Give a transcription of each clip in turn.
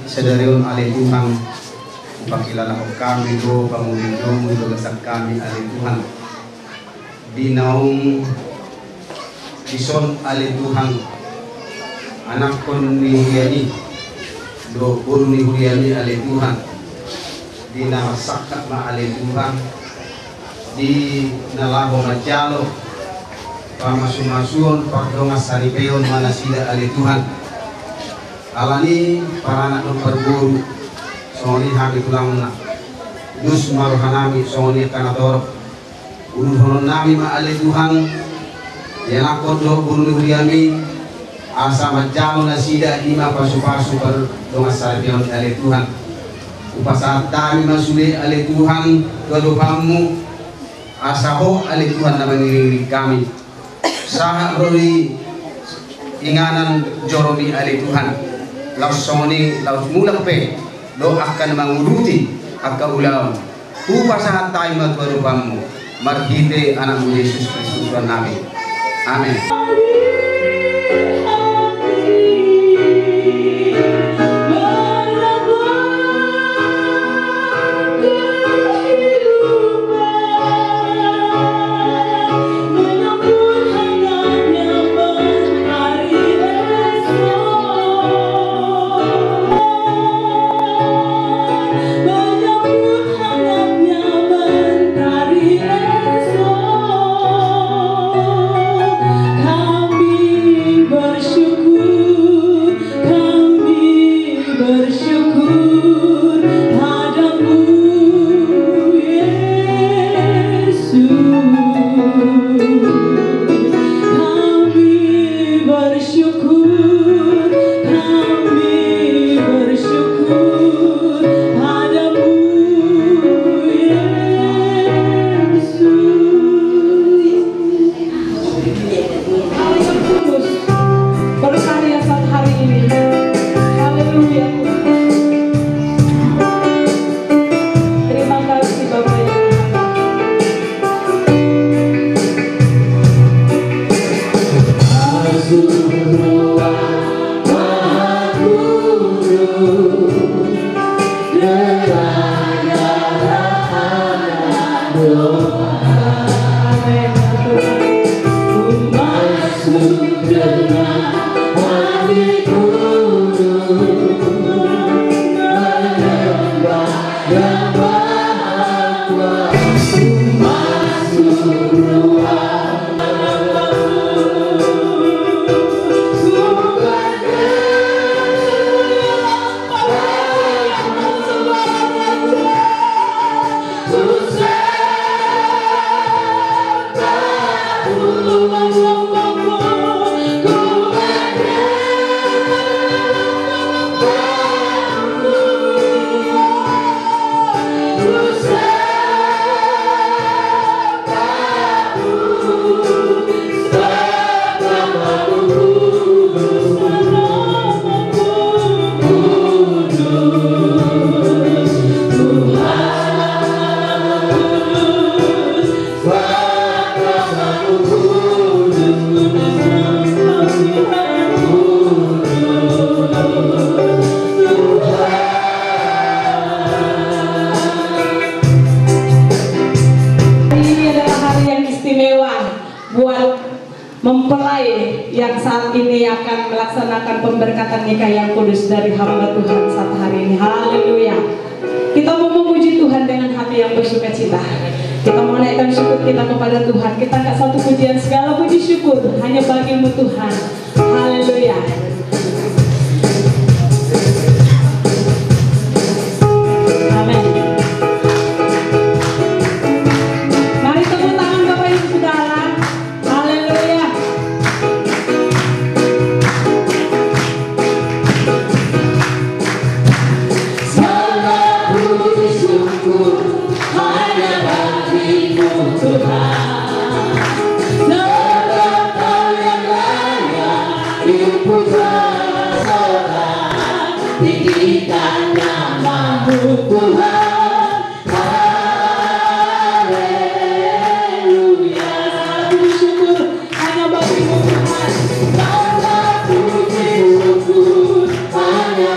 Sadarion alay Tuhan, ipakilala ko kami ko, pamulino mo, ilugasag kami alay Tuhan. Binaong Bison alay Tuhan, anak ko ni Huliani, doon ni Huliani alay Tuhan. Di namasakat na alay Tuhan, di nalaho majalo, pamasumasun, pagdongas saripeyon, manasida alay Tuhan. Alani para anak ng perburu soni habi tulang na dus maruhanami soni kanador unuhonon nami maali Tuhan yan ako do guru Huliani asa majalo na sida ima pasu-pasu per dongas sarpion ali Tuhan upasat kami masuli ali Tuhan galuhamu asa ho ali Tuhan na mangiring kami saha roli inganan joromi ali Tuhan laus soni laus mulang pe lo akan menguruti akan ulam upasahan tayo matwarupamu marhite anakmu Yesus Kristus Tuhan kami amin. Mempelai yang saat ini akan melaksanakan pemberkatan nikah yang kudus dari hamba Tuhan saat hari ini. Haleluya. Kita mau memuji Tuhan dengan hati yang bersuka cita. Kita mau naikkan syukur kita kepada Tuhan. Kita angkat satu pujian, segala puji syukur hanya bagimu Tuhan. Haleluya. Hanya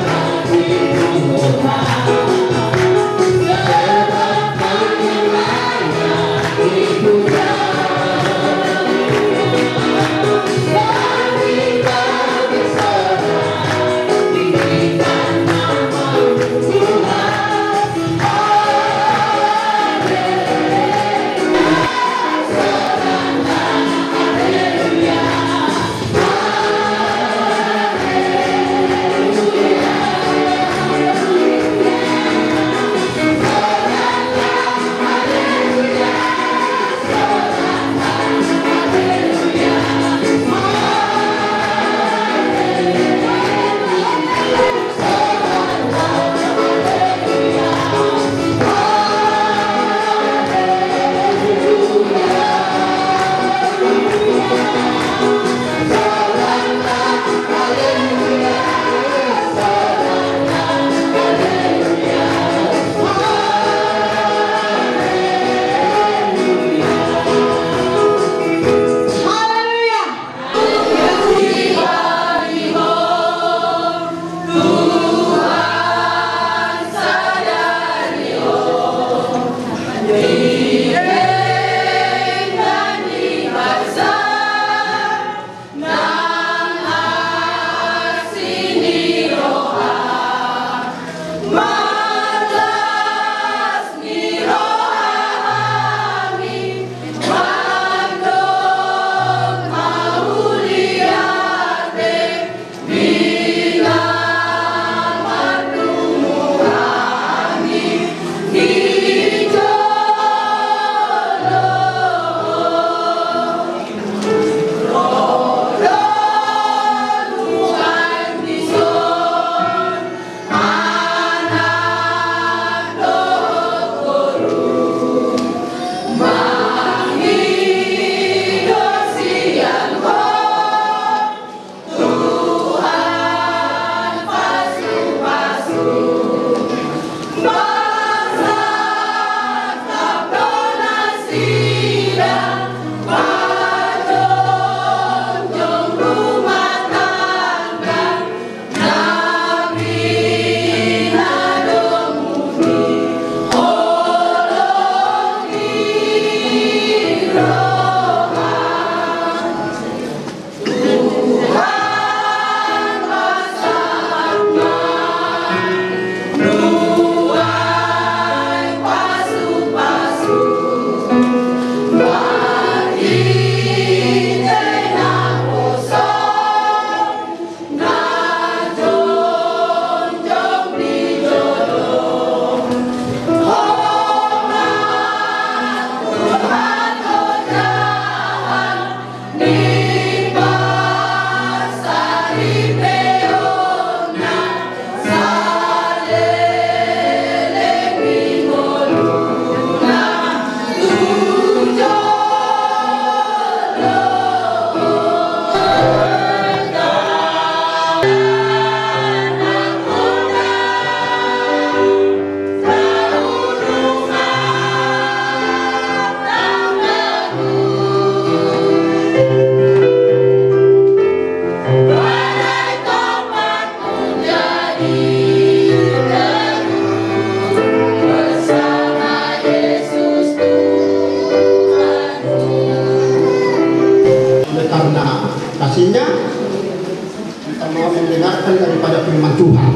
mendengarkan daripada firman Tuhan.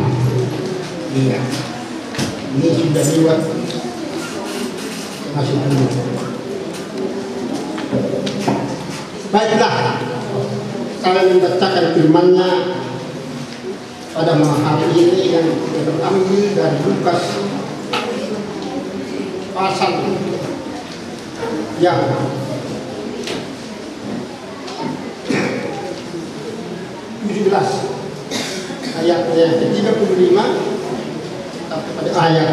Iya, ini sudah lewat masih dulu. Baiklah, saya membacakan firman-Nya pada malam hari ini yang terambil dari Lukas pasal yang ayat yang ke-35 sampai pada ayat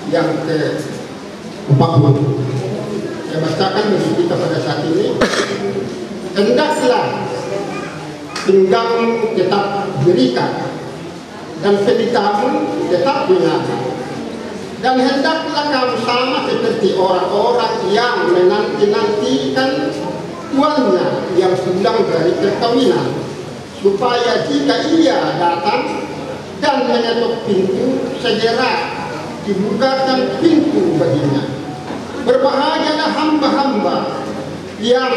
yang ke-40. Saya bacakan bagi kita pada saat ini. Hendaklah pinggangmu tetap berikat dan pelitamu tetap menyala, dan hendaklah kamu sama seperti orang-orang yang menanti-nantikan tuannya yang pulang dari perkawinan, supaya jika ia datang dan mengetuk pintu, segera dibukakan pintu baginya. Berbahagialah hamba-hamba yang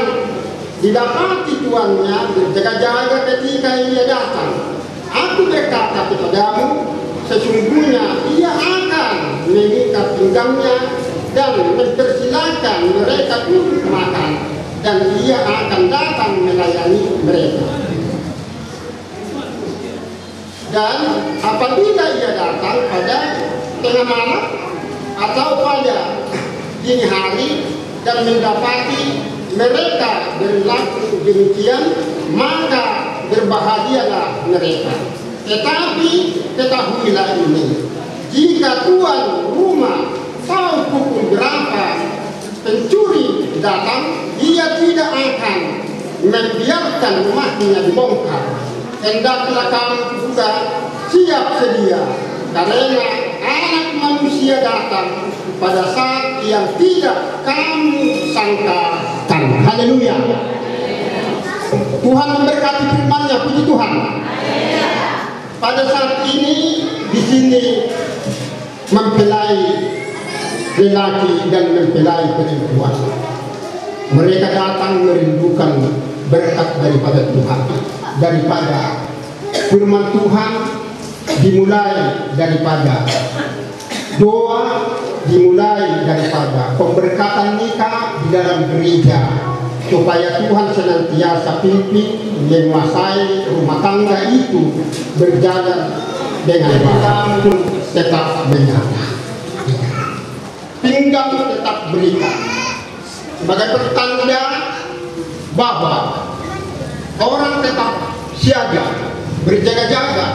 didapati tuannya berjaga-jaga ketika ia datang. Aku berkata kepadamu, sesungguhnya ia akan mengikat pinggangnya dan mempersilakan mereka duduk makan, dan ia akan datang melayani mereka. Dan apabila ia datang pada tengah malam atau pada dini hari dan mendapati mereka berlaku demikian, maka berbahagialah mereka. Tetapi ketahuilah ini, jika tuan rumah tahu pukul berapa pencuri datang, ia tidak akan membiarkan rumahnya dibongkar. Hendaklah kamu juga siap sedia, karena Anak Manusia datang pada saat yang tidak kamu sangkakan. Haleluya. Tuhan memberkati firman-Nya, puji Tuhan. Pada saat ini di sini mempelai lelaki dan mempelai perempuan. Mereka datang merindukan berkat daripada Tuhan, daripada firman Tuhan, dimulai daripada doa, dimulai daripada pemberkatan nikah di dalam gereja, supaya Tuhan senantiasa pimpin menguasai rumah tangga itu berjalan dengan baik, tetap menyala, pinggang tetap berikat, sebagai pertanda bahwa orang tetap siaga, berjaga-jaga,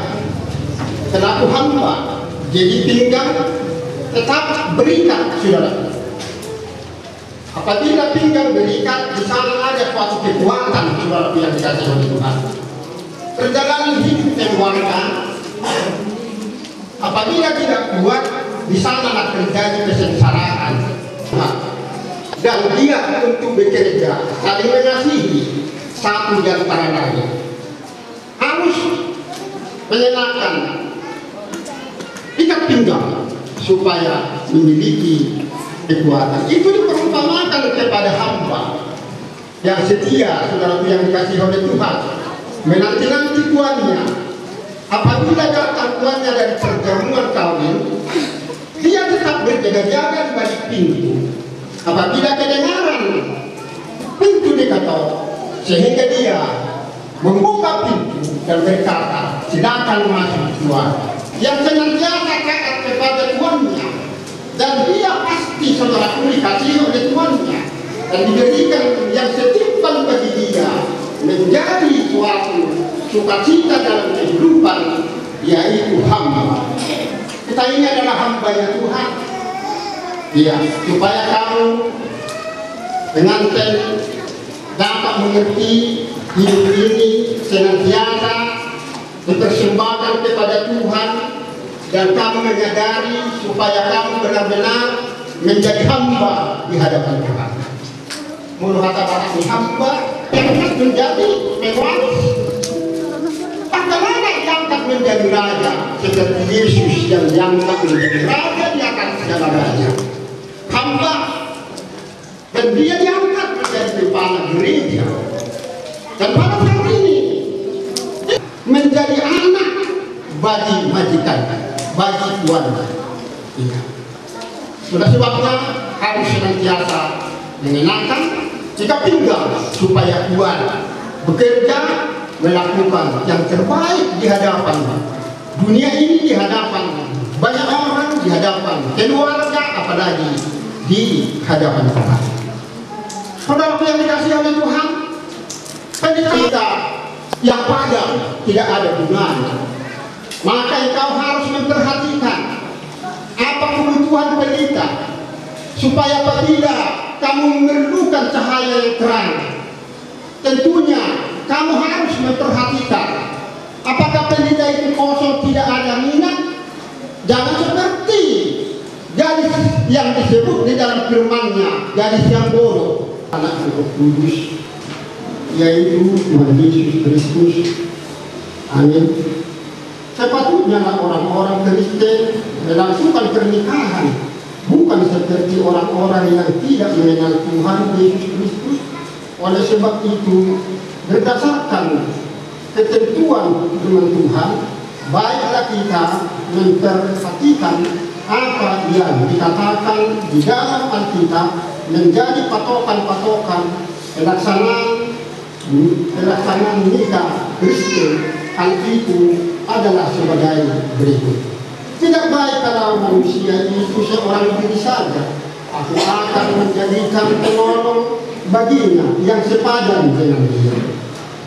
selaku hamba. Jadi pinggang tetap berikat, saudara. Apabila pinggang berikat, di sana ada suatu kekuatan, saudara yang dikasih oleh Tuhan. Perjalanan hidup keluarga, apabila tidak kuat, di sana terjadi kesengsaraan. Dan dia untuk bekerja, saling mengasihi satu di antara lain, harus menyenangkan ikat pinggang supaya memiliki kekuatan. Itu diperumpamakan kepada hamba yang setia, saudara yang dikasih oleh Tuhan, menanti-nanti tuannya. Apabila datang tuannya dari perjamuan kawin, dia tetap berjaga-jaga di balik pintu. Apabila kedengaran pintu diketok, sehingga dia membuka pintu dan berkata, silakan masuk tuan. Yang senantiasa taat kepada tuannya, dan dia pasti saudara dikasih oleh tuannya dan diberikan yang setimpal bagi dia, menjadi suatu sukacita dalam kehidupan, yaitu hamba. Kita ini adalah hamba ya Tuhan. Ya, supaya kamu pengantin dapat mengerti hidup ini senantiasa dipersembahkan kepada Tuhan, dan kamu menyadari supaya kamu benar-benar menjadi hamba di hadapan Tuhan. Menurut kata ini hamba yang menjadi pewaris. Bagaimana diangkat menjadi raja seperti Yesus yang diangkat menjadi raja di atas segala raja. Hamba, dan dia diangkat menjadi kepala gereja. Dan pada saat ini menjadi anak bagi majikan, bagi tuan. Iya. Sudah sebabnya harus senantiasa mengenakan sikap tinggal supaya tuan bekerja melakukan yang terbaik di hadapan dunia ini, di hadapan banyak orang, di hadapan keluarga, apalagi di hadapan Tuhan. Saudara yang dikasihi oleh Tuhan, pendidikan kita yang padam tidak ada gunanya. Maka engkau harus memperhatikan apa kebutuhan pendeta, supaya apabila kamu memerlukan cahaya yang terang, tentunya kamu harus memperhatikan apakah pendeta itu kosong, tidak ada minat. Jangan seperti gadis yang disebut di dalam firman-Nya, gadis yang bodoh. Anak Roh Kudus, yaitu Tuhan Yesus Kristus. Amin. Sepatutnya orang-orang Kristen melakukan pernikahan, bukan seperti orang-orang yang tidak mengenal Tuhan Yesus Kristus. Oleh sebab itu, berdasarkan ketentuan firman Tuhan, baiklah kita memperhatikan apa yang dikatakan di dalam Alkitab menjadi patokan-patokan pelaksanaan nikah Kristen. Hal itu adalah sebagai berikut. Tidak baik kalau manusia itu seorang diri saja. Aku akan menjadikan penolong baginya yang sepadan dengan dia.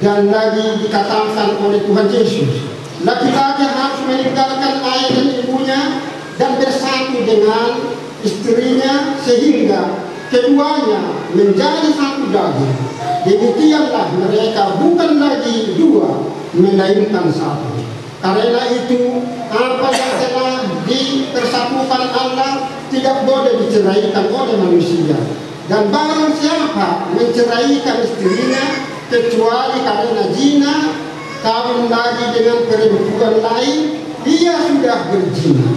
Dan lagi dikatakan oleh Tuhan Yesus, laki-laki harus meninggalkan ayah dan ibunya dan bersatu dengan istrinya sehingga keduanya menjadi satu daging. Demikianlah mereka bukan lagi dua, melainkan satu. Karena itu apa yang telah dipersatukan Allah tidak boleh diceraikan oleh manusia. Dan barang siapa menceraikan istrinya kecuali karena zina, kawin lagi dengan perempuan lain, dia sudah berzina.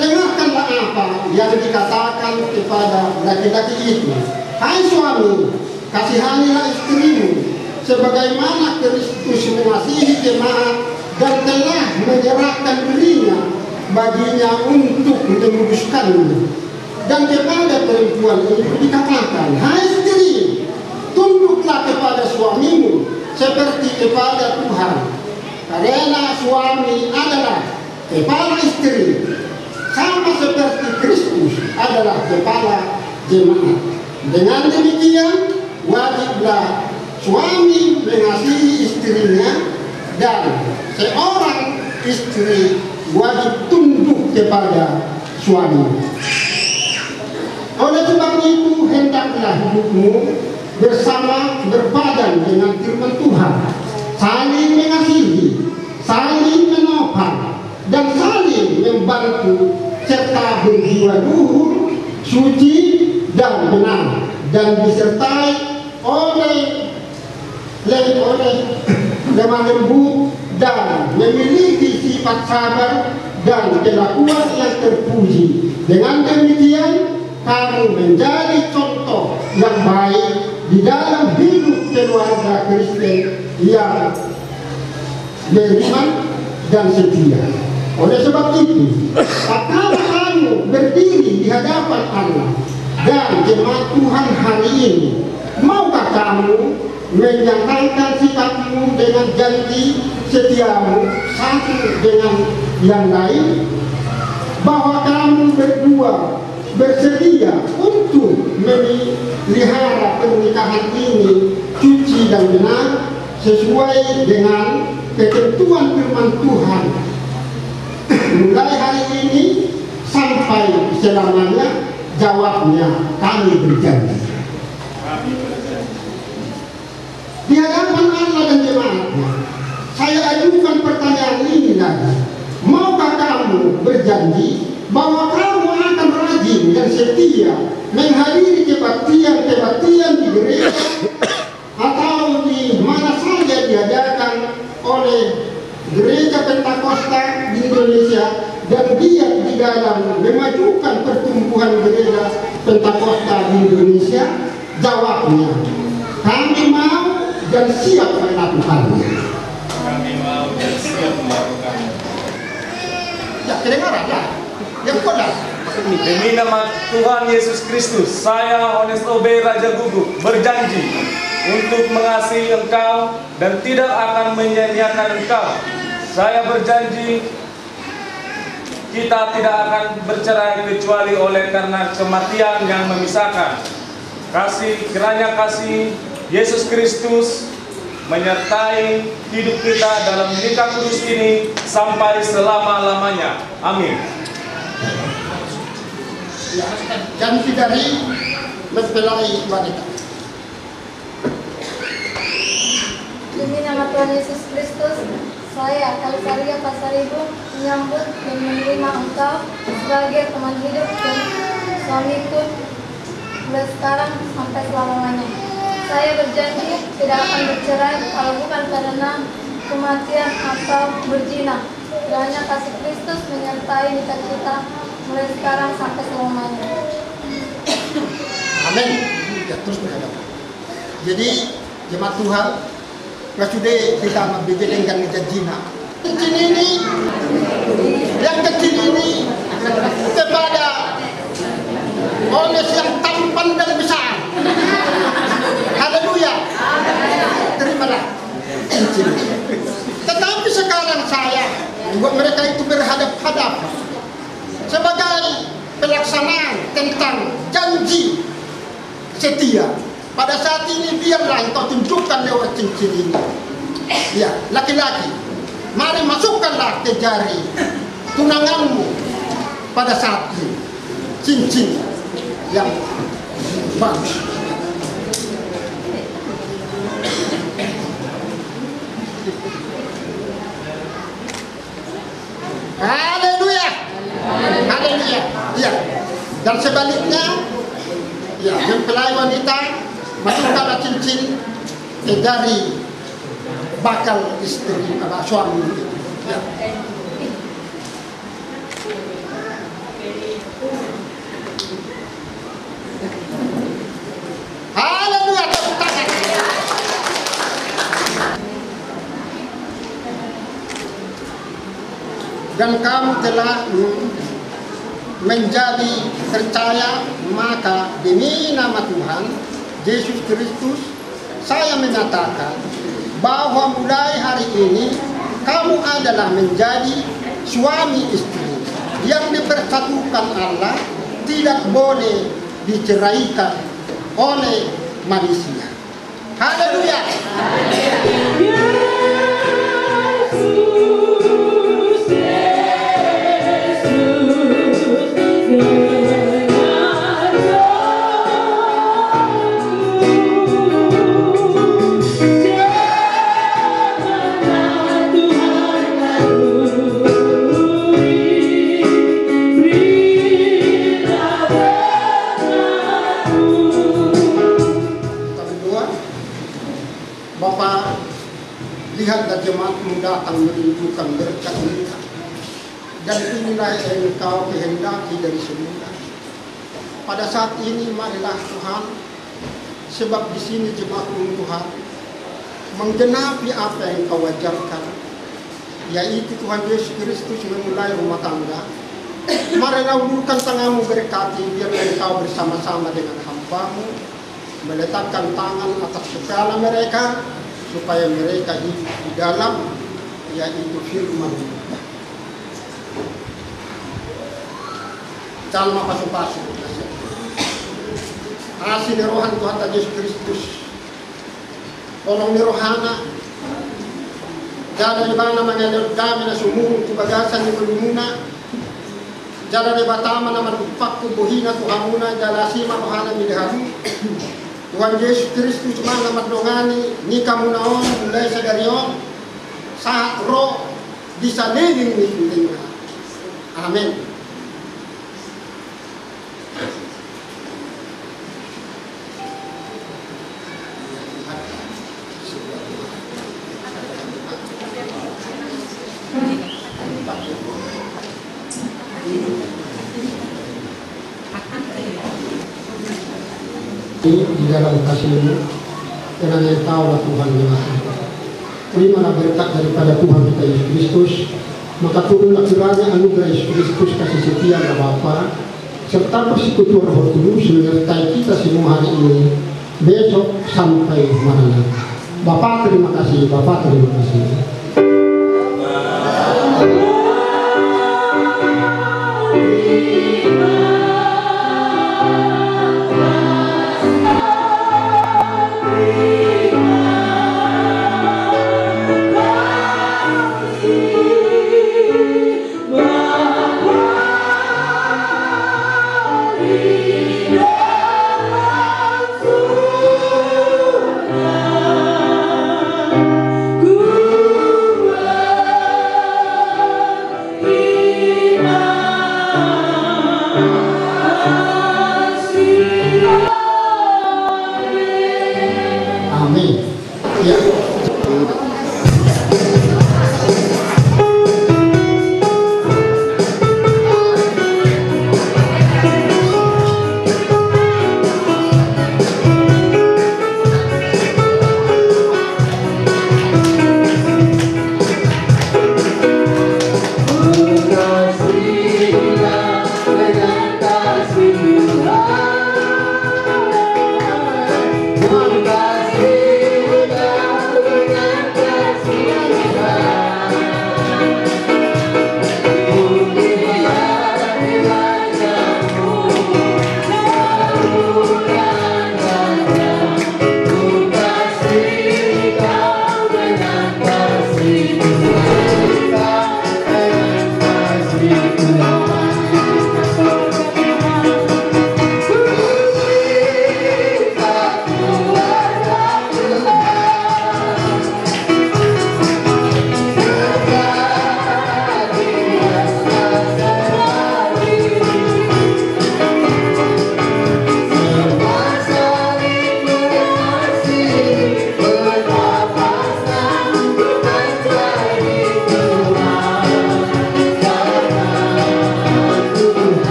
Dengarkanlah apa yang dikatakan kepada laki-laki itu. Hai suami, kasihanilah istrimu sebagaimana Kristus mengasihi jemaat dan telah menyerahkan dirinya baginya untuk menebuskannya. Dan kepada perempuan itu dikatakan, hai istri, tunduklah kepada suamimu seperti kepada Tuhan, karena suami adalah kepala istri, sama seperti Kristus adalah kepala jemaat. Dengan demikian, wajiblah suami mengasihi istrinya dan seorang istri wajib tunduk kepada suami. Oleh sebab itu, hendaklah hidupmu bersama berpadan dengan firman Tuhan, saling mengasihi, saling menopang, dan saling membantu, serta berjiwa luhur, suci, dan benar, dan disertai oleh lemah lembut dan memiliki sifat sabar dan kelakuan yang terpuji. Dengan demikian, kamu menjadi contoh yang baik di dalam hidup keluarga Kristen yang beriman dan setia. Oleh sebab itu, tatkala kamu berdiri di hadapan Allah dan jemaat Tuhan hari ini, maukah kamu menyatakan sikapmu dengan janji setiamu satu dengan yang lain, bahwa kamu berdua bersedia untuk memelihara pernikahan ini suci dan benar sesuai dengan ketentuan firman Tuhan mulai hari ini sampai selamanya? Jawabnya, kami berjanji. Di hadapan Allah dan jemaatnya, saya ajukan pertanyaan ini lagi. Maukah kamu berjanji bahwa kamu akan rajin dan setia menghadiri kebaktian-kebaktian di gereja atau di mana saja diadakan oleh gereja Pentakosta di Indonesia, dan giat di dalam memajukan pertumbuhan gereja Pentakosta di Indonesia? Jawabnya, kami mau dan siap melakukannya. Kami mau dan siap kedengaranlah. Yang kodas. Demi nama Tuhan Yesus Kristus, saya Honest Obe Raja Guguk berjanji untuk mengasihi engkau dan tidak akan menyia-nyiakan engkau. Saya berjanji kita tidak akan bercerai kecuali oleh karena kematian yang memisahkan. Kiranya kasih Yesus Kristus menyertai hidup kita dalam nikah kudus ini sampai selama-lamanya. Amin. Janji dari mempelai wanita. Demi nama Tuhan Yesus Kristus, saya Kalisaria Pasaribu menyambut dan menerima engkau sebagai teman hidup dan suamiku mulai sekarang sampai selama-lamanya. Saya berjanji tidak akan bercerai kalau bukan karena kematian atau berzina. Kiranya kasih Kristus menyertai nikah kita mulai sekarang sampai selamanya. Amin. Ya, terus berhadap. Jadi jemaat Tuhan, sudah kita membedakan janjina. Kecil ini, yang kecil ini kepada Ones yang tampan dan besar. Haleluya. Terimalah cincin. Tetapi sekarang saya buat mereka itu berhadap-hadap sebagai pelaksanaan tentang janji setia. Pada saat ini biarlah engkau tunjukkan lewat cincin ini. Ya, laki-laki, mari masukkanlah ke jari tunanganmu pada saat ini cincin yang bagus. Haleluya. Haleluya. Ya. Dan sebaliknya, ya, mempelai wanita masukkanlah cincin ke jari bakal istri atau suami. Ya. Haleluya. Dan kamu telah menjadi percaya, maka demi nama Tuhan Yesus Kristus saya menyatakan bahwa mulai hari ini kamu adalah menjadi suami istri yang dipersatukan Allah, tidak boleh diceraikan oleh manusia. Haleluya. Bapak, lihat dan jemaatmu datang menunjukkan berkat engkau, dan inilah yang engkau kehendaki dari semula. Pada saat ini marilah Tuhan, sebab di sini jemaatmu Tuhan menggenapi apa yang engkau wajarkan, yaitu Tuhan Yesus Kristus memulai rumah tangga. Marilah ulurkan tanganmu berkati, biar engkau bersama-sama dengan hamba-Mu meletakkan tangan atas kepala mereka supaya mereka hidup di dalam, yaitu firman. Calma pasu-pasu. Asih rohan Tuhan Yesus Kristus. Tolong rohana. Jala di bana mengalir kami na sumurung tubagasan ni kulumuna. Jala di batama na manupakku buhina tuhamuna jala sima rohana midahamu. Tuhan Yesus Kristus mana madongani nikah munaon mulai sagarion saat roh bisa living with. Amin. Di dalam kasih-Mu, kiranya Engkaulah Tuhan yang Maha. Terimalah berkat daripada Tuhan kita Yesus Kristus, Maka turunlah kiranya anugerah Yesus Kristus, kasih setia dari Bapa, serta persekutuan Roh Kudus menyertai kita semua hari ini, besok sampai Maranatha. Bapak terima kasih, Bapak terima kasih. Ku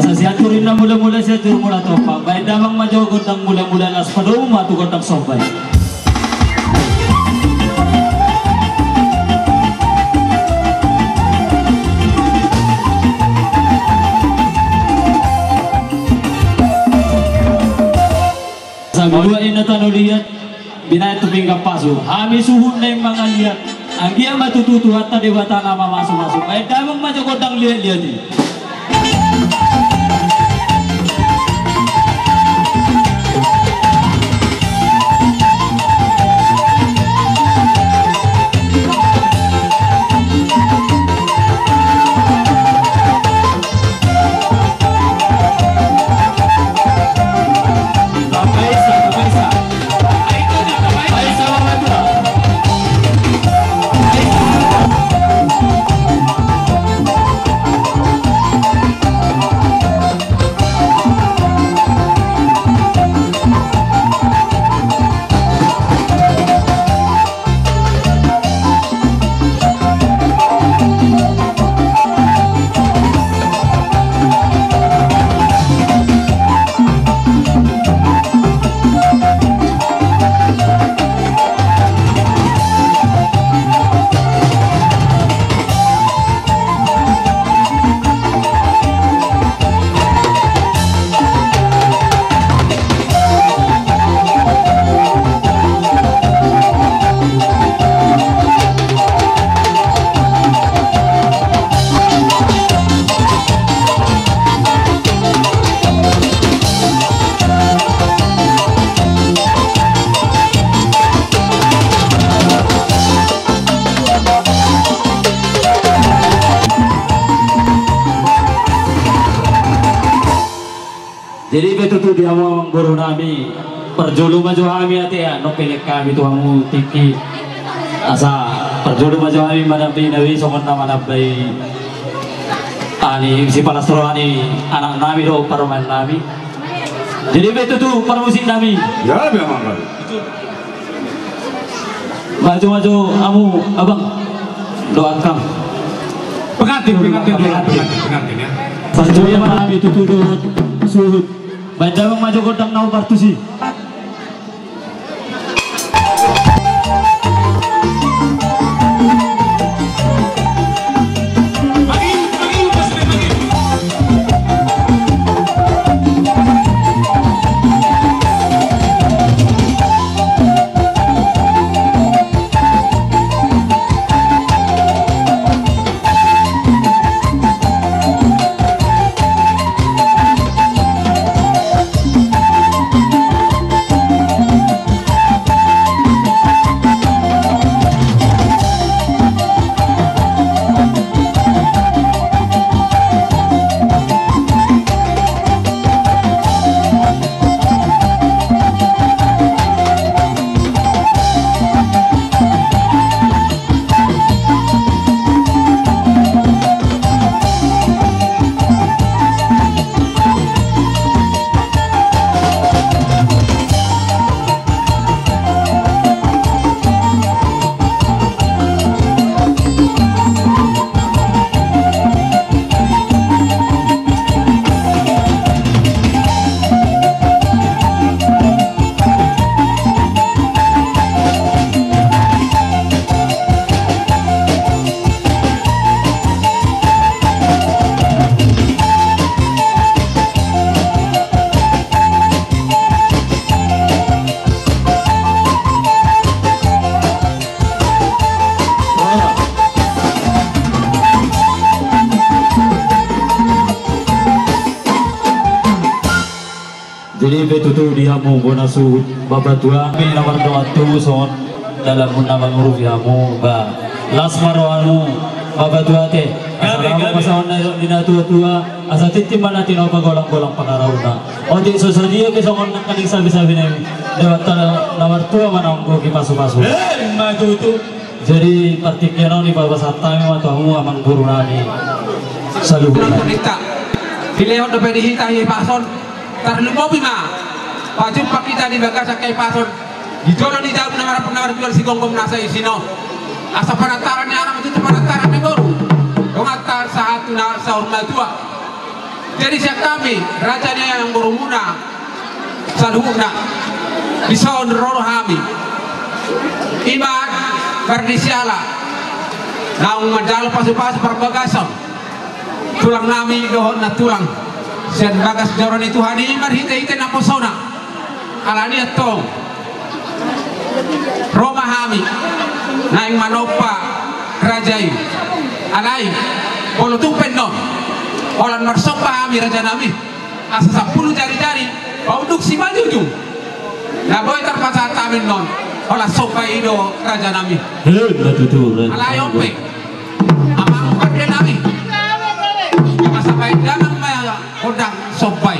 Asa siya turin na mula-mula siya tur mula topa. Baik damang majogot ang mula-mula las padung matukot ang sobay. Sa biluain na tanuliat, binayat tuping kapaso. Hami suhun na yung mga liat. Ang iya matututuhat na dewata na mamasok-masok. Baik damang majogot ang liat-liat eh. Jadi betul dia mau guru nami perjulu maju kami ati ya no pilih kami tuh kamu tiki asa perjulu maju kami mana nawi songon nama nabai ani si palastro ani anak nami do paruman nami. Jadi betul tuh permusik nami. Ya memang kali. Maju kamu abang doakan. Pengantin ya. Perjulu mana nami itu tuh suhut. Bandang maju kodang nau partusi. Jadi betul dia mau bonasu babatua mi nomor doa tu son dalam nama huruf yamu ba las marwanu babatua te asalamu masawana dina tua asa titim mana tino pagolang-golang pakarauna odi sosodia ke songon kaning sabi-sabi nami lewat nomor tua mana ongko ki pasu-pasu maju tu jadi partikiano ni baba satami atau kamu amang guru nami saluhu Pilih untuk PDI tahi pason tarlu mobi ma pajum pakita di bagas kay pason di jono di dalam penawar jual si gonggong nasa isino asa panataran ni aram itu panataran ni guru dongatar saat na sa urma tua Jadi siap kami rajanya yang berumuna saduhuna bisa roh kami iman berdisiala naung majal pasu-pasu perbagasan tulang nami dohon na tulang sen bagas joron itu hani iman hite-hite na posona alani atong Roma kami naing manopa rajai alai polutung penon olan marsopa kami raja nami asa 10 jari-jari pauduk si majujung na boy terpaksa tamin non olah sopa ido raja nami alai ompe amang padre nami masa baik danang maya kodang sopai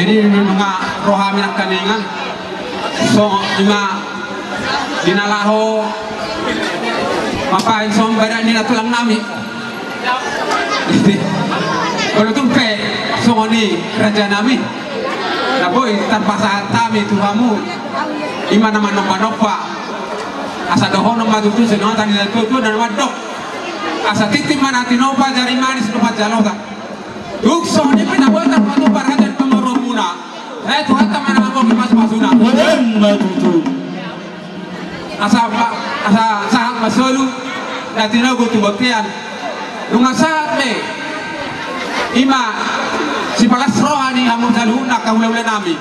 Jadi nunga rohami nak kaningan so inga dinalaho mapain som badan ni natulang nami. Kalau tumpe songoni raja nami. Naboy tanpa saat kami Tuhamu imana manop-manopa asa dohono matutu senong tani tutu dan wadok asa titim mana tinopa jari manis tempat jalota duk songoni pinabuatan patu parhatan pemoromuna Tuhan mana ngomong mas masuna asa saat masolu datino gutu baktian lunga saat me ima si palas rohani amun saluna kaulaulan nami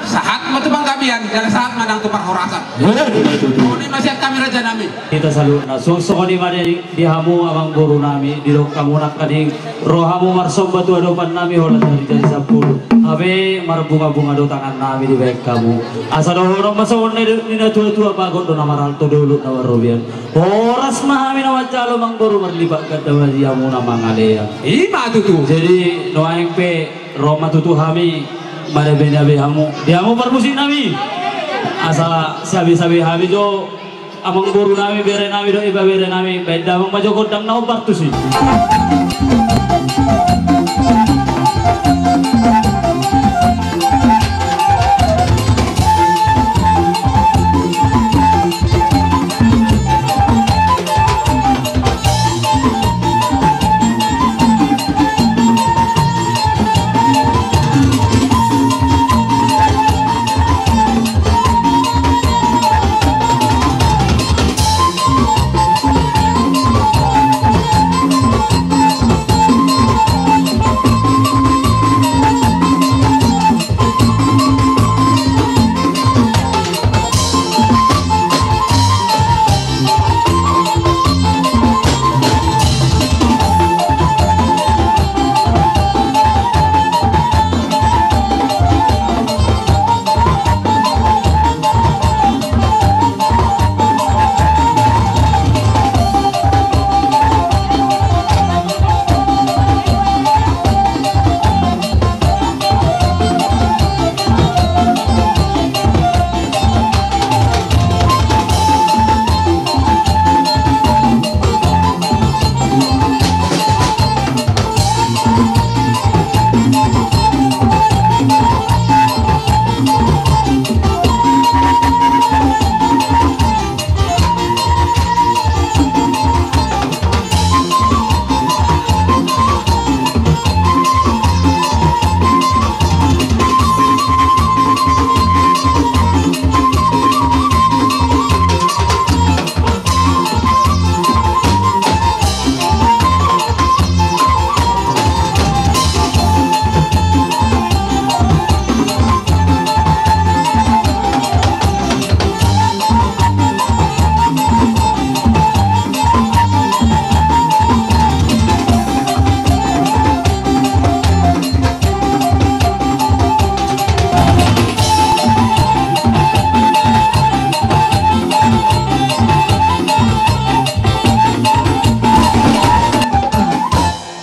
saat matu banggabian jalan saat manang tu perhorasan ini masih kami raja nami kita selalu so di mana di hamu amang guru nami di rok kamu nak kading rohamu marsom batu adopan nami holat dari jadi 10 abe marbunga-bunga do tangan nami di baik kamu asal orang masuk nina tua-tua bagon do namaral to dulu nawarobian horas mahami nawacalo mang guru merlibat kadawa di hamu namang alea ima tutu jadi noaing pe roma tutu hami mare benabe hamu diamu permusin nami asa sabi-sabi hami jo amang guru nami bere nami do iba bere nami beda amang majo kodang nau partu sih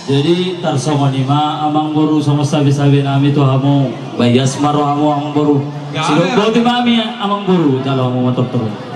jadi tarsongonima amang boru sama sabi-sabi nami tu hamu bayas maro hamu amang boru silog boti mami amang boru kalau mau motor terus